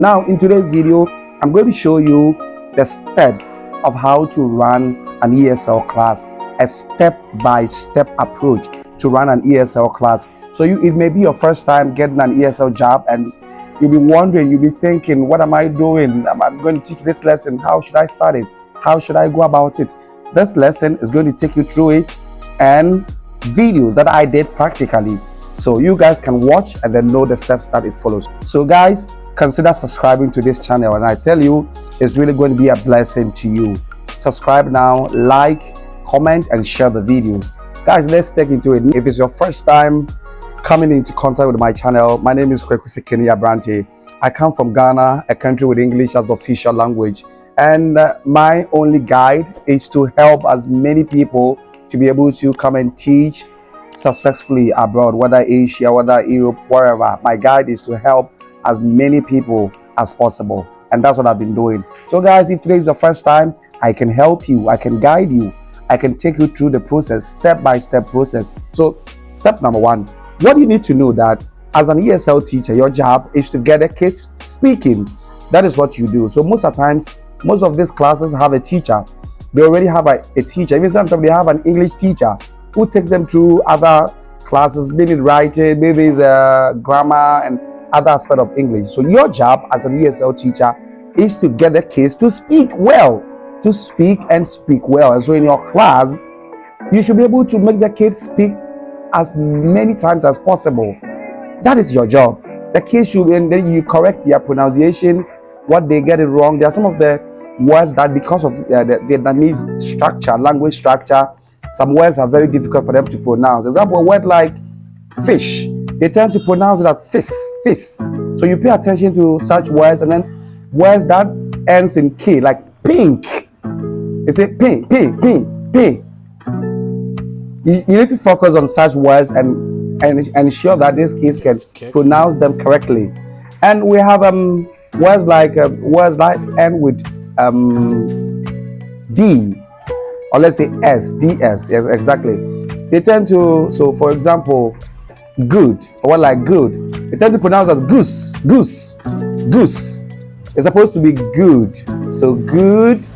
Now, in today's video, I'm going to show you the steps of how to run an ESL class, a step-by-step approach to run an ESL class. So it may be your first time getting an ESL job, and you'll be wondering, you'll be thinking, what am I doing? I'm going to teach this lesson. How should I start it? How should I go about it? This lesson is going to take you through it and videos that I did practically, so you guys can watch and then know the steps that it follows. So guys, consider subscribing to this channel, and I tell you, it's really going to be a blessing to you. Subscribe now, like, comment, and share the videos. Guys, let's take into it. If it's your first time coming into contact with my channel, my name is Kwekusi Kenya Brante. I come from Ghana, a country with English as the official language, and my only guide is to help as many people to be able to come and teach successfully abroad, whether Asia, whether Europe, wherever. My guide is to help as many people as possible, and that's what I've been doing. So guys, if today is your first time, I can help you, I can guide you, I can take you through the process, step-by-step process. So step number one, what you need to know that as an ESL teacher, your job is to get a case speaking. That is what you do. So most of the times, most of these classes have a teacher. They already have a teacher. Even sometimes they have an English teacher who takes them through other classes, maybe writing, maybe it's grammar and other aspect of English. So your job as an ESL teacher is to get the kids to speak well, to speak and speak well. And so in your class, you should be able to make the kids speak as many times as possible. That is your job. The kids should, and then you correct their pronunciation, what they get it wrong. There are some of the words that, because of the Vietnamese structure, language structure, some words are very difficult for them to pronounce. Example, a word like fish, they tend to pronounce it as fish. So you pay attention to such words, and then words that ends in K, like pink. You say pink. You need to focus on such words and ensure that these kids can pronounce them correctly. And we have words like end with D, or let's say S, DS. Yes, exactly. They tend to, so for example, good, or what like good, they tend to pronounce as goose. It's supposed to be good. So good,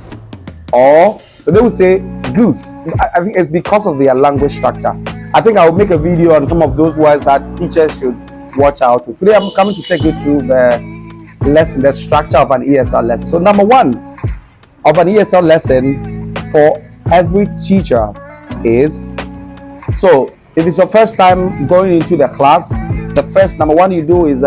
or so they will say goose. I think it's because of their language structure. I think I will make a video on some of those words that teachers should watch out to. Today I'm coming to take you through the lesson, the structure of an ESL lesson. So number one of an ESL lesson for every teacher is, so if it's your first time going into the class, the first number one you do is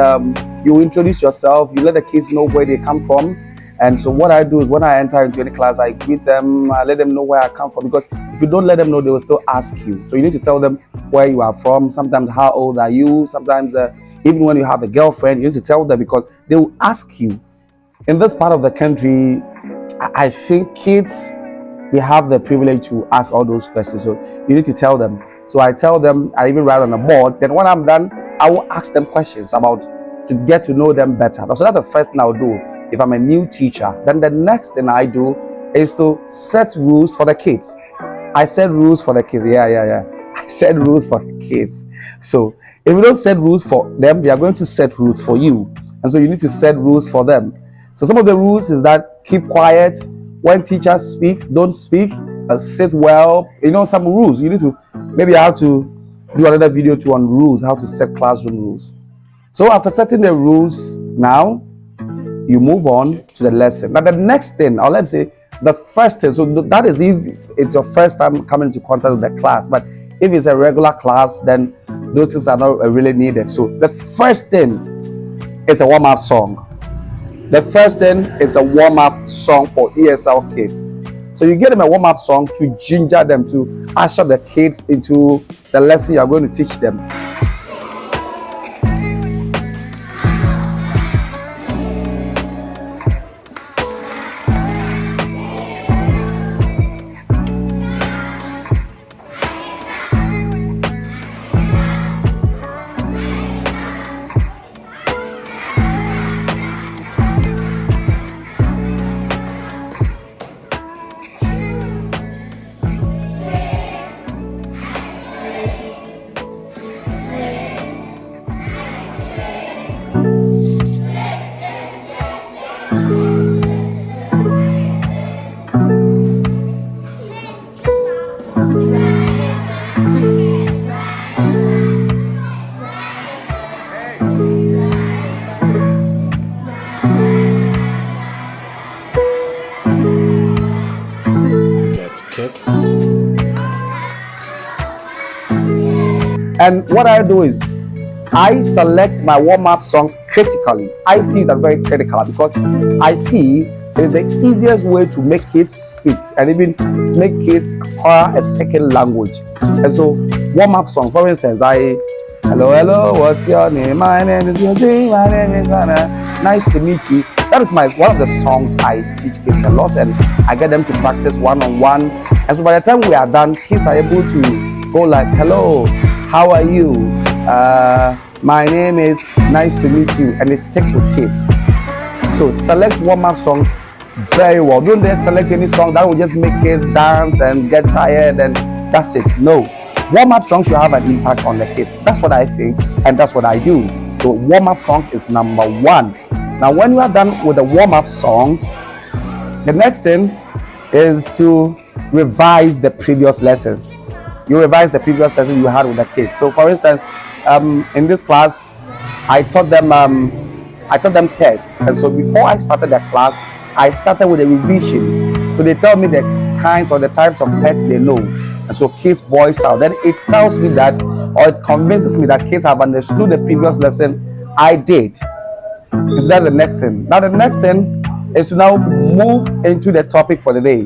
you introduce yourself, you let the kids know where they come from. And so what I do is when I enter into any class, I greet them, I let them know where I come from, because if you don't let them know, they will still ask you. So you need to tell them where you are from, sometimes how old are you, sometimes even when you have a girlfriend, you need to tell them, because they will ask you. In this part of the country, I think kids, we have the privilege to ask all those questions, so you need to tell them. So I tell them, I even write on a board, then when I'm done, I will ask them questions to get to know them better. So that's the first thing I'll do if I'm a new teacher. Then the next thing I do is to set rules for the kids. I set rules for the kids. Yeah. I set rules for the kids. So if you don't set rules for them, they are going to set rules for you. And so you need to set rules for them. So some of the rules is that keep quiet. When teacher speaks, don't speak. Sit well. You know, some rules. You need to, maybe I have to do another video too on rules, how to set classroom rules. So after setting the rules, now you move on to the lesson. Now the next thing, or let's say the first thing, so that is if it's your first time coming into contact with the class. But if it's a regular class, then those things are not really needed. So the first thing is a warm-up song. The first thing is a warm-up song for ESL kids. So you get them a warm-up song to ginger them, to usher the kids into the lesson you are going to teach them. And what I do is I select my warm-up songs critically. I see that very critical because I see it is the easiest way to make kids speak and even make kids acquire a second language. And so warm-up song, for instance, hello, what's your name? My name is Yosi, my name is Anna. Nice to meet you. That is one of the songs I teach kids a lot, and I get them to practice one-on-one. And so by the time we are done, kids are able to go like, hello, how are you? My name is, nice to meet you. And it sticks with kids. So select warm-up songs very well. Don't just select any song that will just make kids dance and get tired and that's it. No. Warm-up songs should have an impact on the kids. That's what I think and that's what I do. So warm-up song is number one. Now when you are done with the warm-up song, the next thing is to revise the previous lessons. You revise the previous lesson you had with the kids. So for instance, in this class, I taught them pets. And so before I started the class, I started with a revision. So they tell me the kinds or the types of pets they know. And so kids voice out. Then it tells me that, or it convinces me that kids have understood the previous lesson I did. So that's the next thing. Now the next thing is to now move into the topic for the day.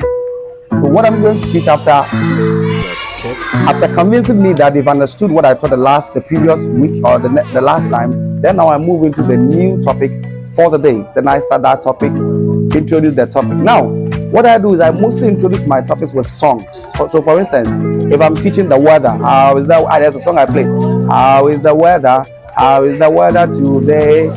So what I'm going to teach after convincing me that they've understood what I taught the previous week or the last time, then now I move into the new topics for the day. Then I start that topic, introduce the topic. Now, what I do is I mostly introduce my topics with songs. So for instance, if I'm teaching the weather, how is that? There's a song I play. How is the weather? How is the weather today?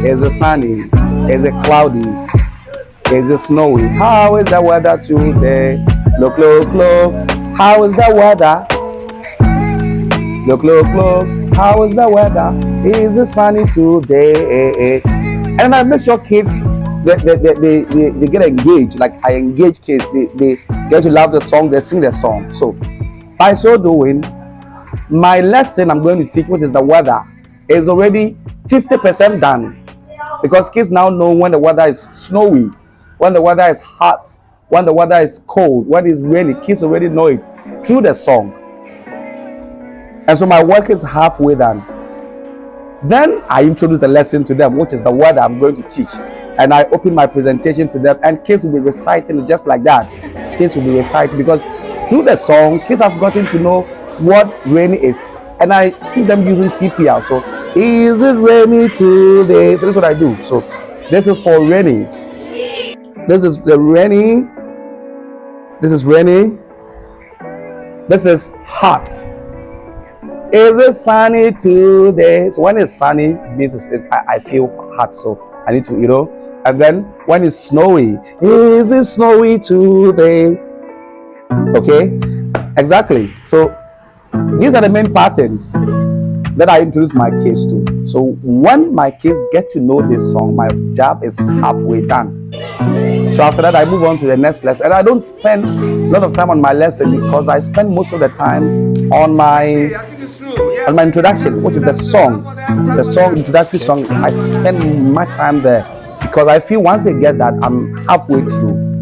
Is it sunny? Is it cloudy? Is it snowy? How is the weather today? Look, look, look. How is the weather? Look, look, look. How is the weather? Is it sunny today? And I make sure kids they get engaged. Like I engage kids. They get to love the song. They sing the song. So by so doing, my lesson I'm going to teach, which is the weather, is already 50% done. Because kids now know when the weather is snowy, when the weather is hot, when the weather is cold, when it's rainy. Kids already know it through the song. And so my work is halfway done. Then I introduce the lesson to them, which is the weather I'm going to teach. And I open my presentation to them, and kids will be reciting it just like that. Kids will be reciting because through the song, kids have gotten to know what rainy is. And I teach them using TPL. So, is it rainy today? So this is what I do. So this is for rainy. This is the rainy. This is rainy. This is hot. Is it sunny today? So when it's sunny, it means I feel hot. So I need to, And then when it's snowy, is it snowy today? Okay, exactly. So these are the main patterns that I introduce my kids to. So when my kids get to know this song, my job is halfway done. So after that, I move on to the next lesson. And I don't spend a lot of time on my lesson because I spend most of the time on my introduction, which is the song, introductory song. I spend my time there because I feel once they get that, I'm halfway through.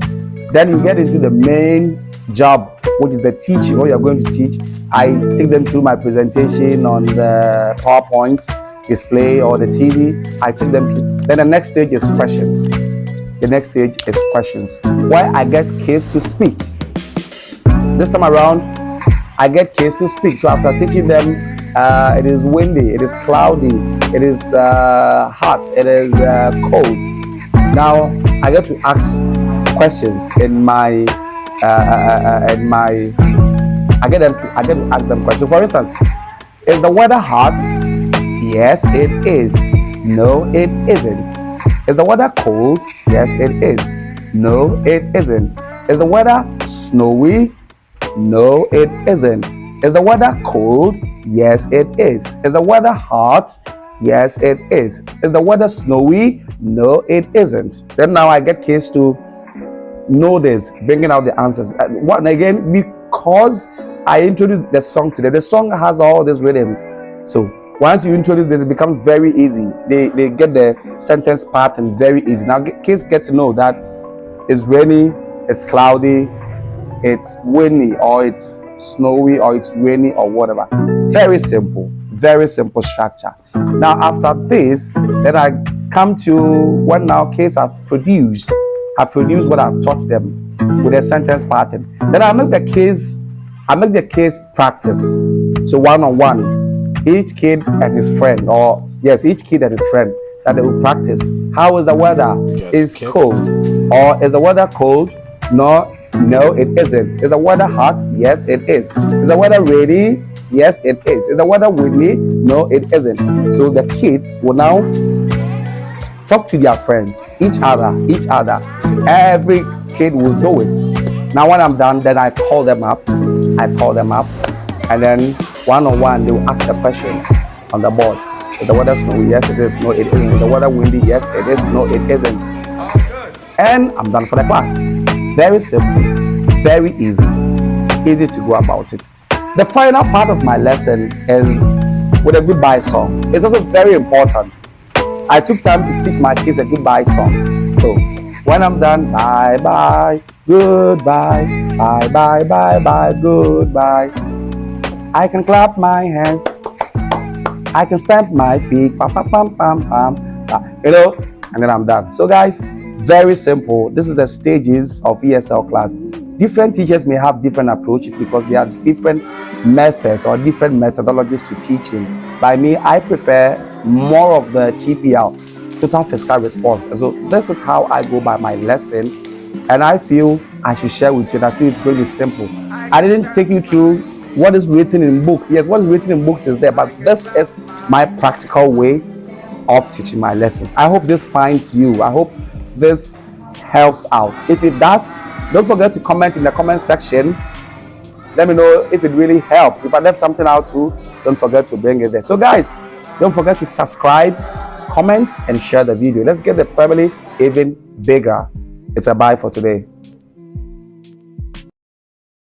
Then you get into the main job, which is the teaching, what you're going to teach. I take them through my presentation on the PowerPoint display or the TV. I take them through. Then the next stage is questions. The next stage is questions, where I get kids to speak. This time around, I get kids to speak. So after teaching them, it is windy, it is cloudy, it is hot, it is cold. Now I get to ask questions I get to ask them questions. For instance, is the weather hot? Yes, it is. No, it isn't. Is the weather cold? Yes, it is. No, it isn't. Is the weather snowy? No, it isn't. Is the weather cold? Yes, it is. Is the weather hot? Yes, it is. Is the weather snowy? No, it isn't. Then now I get kids to know this, bringing out the answers. One again, because I introduced the song today. The song has all these rhythms. So once you introduce this, it becomes very easy. They get the sentence pattern very easy. Now kids get to know that it's rainy, it's cloudy, it's windy, or it's snowy, or it's rainy, or whatever. Very simple structure. Now after this, then I come to when now kids have produced what I've taught them with a sentence pattern. Then I make the kids practice. So one-on-one, each kid and his friend, or yes, each kid and his friend, that they will practice. How is the weather? Is cold. Or is the weather cold? No, it isn't. Is the weather hot? Yes, it is. Is the weather rainy? Yes, it is. Is the weather windy? No, it isn't. So the kids will now talk to their friends, each other. Every kid will do it. Now when I'm done, then I call them up, and then one-on-one they will ask the questions on the board. Is the weather snowy? Yes, it is. No, it isn't. Is the weather windy? Yes, it is. No, it isn't. And I'm done for the class. Very simple, very easy to go about it. The final part of my lesson is with a goodbye song. It's also very important. I took time to teach my kids a goodbye song. So when I'm done, bye bye, goodbye, bye bye, bye bye, goodbye. I can clap my hands, I can stamp my feet, pam pam pam pam pam, and then I'm done. So guys, very simple. This is the stages of ESL class. Different teachers may have different approaches because they have different methods or different methodologies to teaching. By me, I prefer more of the TPL, total fiscal response. And so this is how I go by my lesson, and I feel I should share with you, and I feel it's going to be simple. I didn't take you through what is written in books. Yes, what is written in books is there, but this is my practical way of teaching my lessons. I hope this finds you. I hope this helps out. If it does, don't forget to comment in the comment section. Let me know if it really helped. If I left something out too, don't forget to bring it there. So guys, don't forget to subscribe, comment, and share the video. Let's get the family even bigger. It's a bye for today.